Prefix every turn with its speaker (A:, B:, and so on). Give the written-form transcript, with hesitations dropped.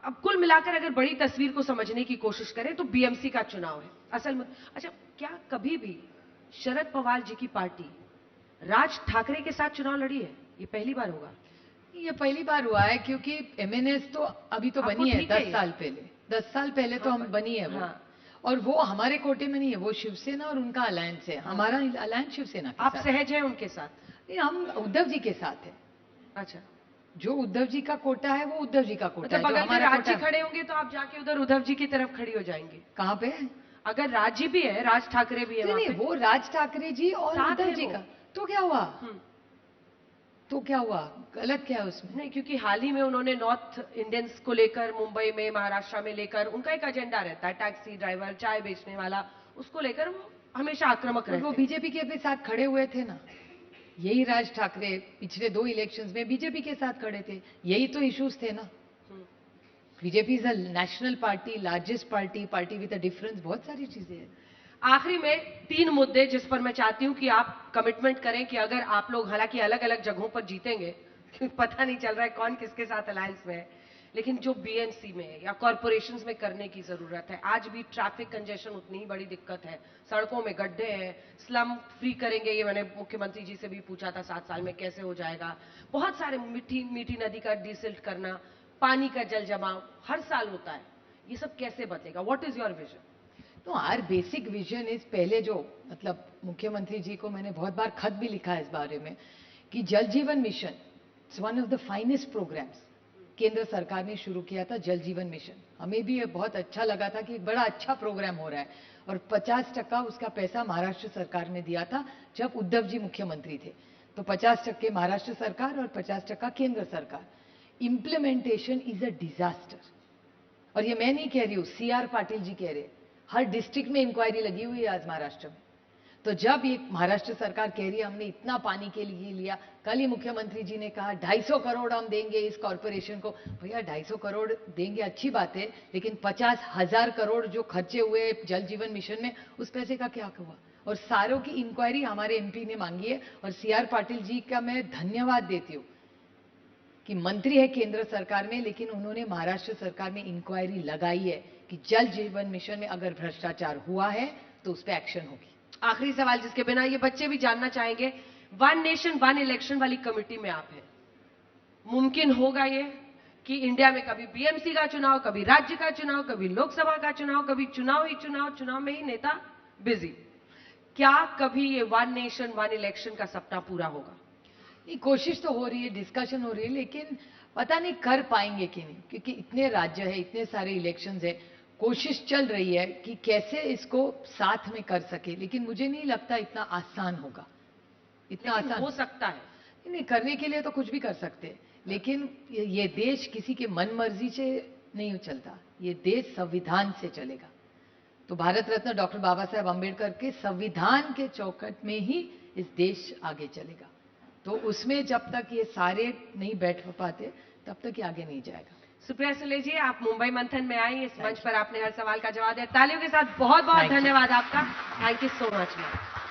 A: अब कुल मिलाकर अगर बड़ी तस्वीर को समझने की कोशिश करें तो बीएमसी का चुनाव है असल मुद्दा। अच्छा, क्या कभी भी शरद पवार जी की पार्टी राज ठाकरे के साथ चुनाव लड़ी है? ये पहली बार होगा।
B: ये पहली बार हुआ है क्योंकि एमएनएस तो अभी तो
A: आपको
B: बनी है
A: ठीक
B: 10 साल पहले। 10 साल पहले तो
A: हाँ,
B: हम बनी है वो।
A: हाँ।
B: और वो हमारे कोटे में नहीं है, वो शिवसेना और उनका अलायंस है।
A: हाँ।
B: हमारा अलायंस शिवसेना के
A: आप
B: साथ
A: सहज हैं उनके साथ?
B: नहीं, हम उद्धव जी के साथ है।
A: अच्छा,
B: जो उद्धव जी का कोटा है वो उद्धव जी का कोटा
A: मतलब
B: है, जो
A: बगल में
B: हमारा
A: राज
B: कोटा
A: जी खड़े होंगे तो आप जाके उधर उद्धव जी की तरफ खड़ी हो जाएंगे?
B: कहाँ पे?
A: अगर राज जी भी है, राज ठाकरे भी है
B: नहीं
A: वहां
B: नहीं,
A: पे,
B: वो राज ठाकरे जी और
A: साथ
B: उद्धव
A: है
B: जी
A: वो।
B: का। तो क्या हुआ?
A: हम्म।
B: तो क्या हुआ? गलत क्या है उसमें?
A: नहीं, क्योंकि हाल ही में उन्होंने नॉर्थ इंडियंस को लेकर मुंबई में, महाराष्ट्र में लेकर, उनका एक एजेंडा रहता है, टैक्सी ड्राइवर, चाय बेचने वाला, उसको लेकर वो हमेशा आक्रामक
B: और वो
A: रहते हैं।
B: बीजेपी के भी साथ खड़े हुए थे ना। यही राज ठाकरे पिछले 2 इलेक्शंस में बीजेपी के साथ खड़े थे, यही तो इश्यूज थे ना। BJP is a national party, largest party, party with a difference, बहुत सारी चीजें हैं।
A: आखिरी में 3 मुद्दे जिस पर मैं चाहती हूं कि आप कमिटमेंट करें कि अगर आप लोग, हालांकि अलग अलग जगहों पर जीतेंगे क्योंकि पता नहीं चल रहा है कौन किसके साथ अलायंस में है, लेकिन जो बीएमसी में या कॉरपोरेशंस में करने की जरूरत है। आज भी ट्रैफिक कंजेशन उतनी ही बड़ी दिक्कत है, सड़कों में गड्ढे हैं, स्लम फ्री करेंगे, ये मैंने मुख्यमंत्री जी से भी पूछा था 7 साल में कैसे हो जाएगा। बहुत सारे, मीठी मीठी नदी का डिसिल्ट करना, पानी का जल जमाव हर साल होता है, ये सब कैसे बदलेगा? What is your vision?
B: तो आर बेसिक विजन इज, पहले जो मतलब मुख्यमंत्री जी को मैंने बहुत बार खत भी लिखा है इस बारे में कि Jal Jeevan mission it's one of the finest programmes केंद्र सरकार ने शुरू किया था। जल जीवन मिशन हमें भी ये बहुत अच्छा लगा था कि एक बड़ा अच्छा प्रोग्राम हो रहा है। और 50% उसका पैसा महाराष्ट्र सरकार ने दिया था जब उद्धव जी मुख्यमंत्री थे। तो 50% महाराष्ट्र सरकार और 50% केंद्र सरकार। Implementation is a disaster. और ये मैं नहीं कह रही हूं, सीआर पाटिल जी कह रहे हैं। हर डिस्ट्रिक्ट में इंक्वायरी लगी हुई है आज महाराष्ट्र में। तो जब ये महाराष्ट्र सरकार कह रही है हमने इतना पानी के लिए लिया, कल ही मुख्यमंत्री जी ने कहा 250 करोड़ हम देंगे इस कॉरपोरेशन को। भैया 250 करोड़ देंगे अच्छी बात है, लेकिन 50,000 करोड़ जो खर्चे हुए जल जीवन मिशन में, उस पैसे का क्या हुआ? और सारों की इंक्वायरी हमारे एमपी ने मांगी है। और सीआर पाटिल जी का मैं धन्यवाद देती हूँ कि मंत्री है केंद्र सरकार में, लेकिन उन्होंने महाराष्ट्र सरकार में इंक्वायरी लगाई है कि जल जीवन मिशन में अगर भ्रष्टाचार हुआ है तो उस पर एक्शन होगी।
A: आखिरी सवाल जिसके बिना ये बच्चे भी जानना चाहेंगे, वन नेशन वन इलेक्शन वाली कमेटी में आप हैं, मुमकिन होगा ये कि इंडिया में कभी बीएमसी का चुनाव, कभी राज्य का चुनाव, कभी लोकसभा का चुनाव, कभी चुनाव ही चुनाव, चुनाव में ही नेता बिजी, क्या कभी ये वन नेशन वन इलेक्शन का सपना पूरा होगा?
B: नहीं, कोशिश तो हो रही है, डिस्कशन हो रही है, लेकिन पता नहीं कर पाएंगे कि नहीं, क्योंकि इतने राज्य है, इतने सारे इलेक्शंस है। कोशिश चल रही है कि कैसे इसको साथ में कर सके, लेकिन मुझे नहीं लगता इतना आसान होगा। इतना
A: लेकिन
B: आसान
A: हो सकता है।
B: नहीं, करने के लिए तो कुछ भी कर सकते हैं, लेकिन ये देश किसी के मन मर्जी से नहीं चलता। ये देश संविधान से चलेगा। तो भारत रत्न डॉक्टर बाबा साहेब अम्बेडकर के संविधान के चौखट में ही इस देश आगे चलेगा। तो उसमें जब तक ये सारे नहीं बैठ पाते तब तक ये आगे नहीं जाएगा।
A: सुप्रिया सुले जी, आप मुंबई मंथन में आई, इस मंच
B: Thank you.
A: पर आपने हर सवाल का जवाब दिया। तालियों के साथ बहुत बहुत
B: Thank you.
A: धन्यवाद आपका। Thank you so much ma'am.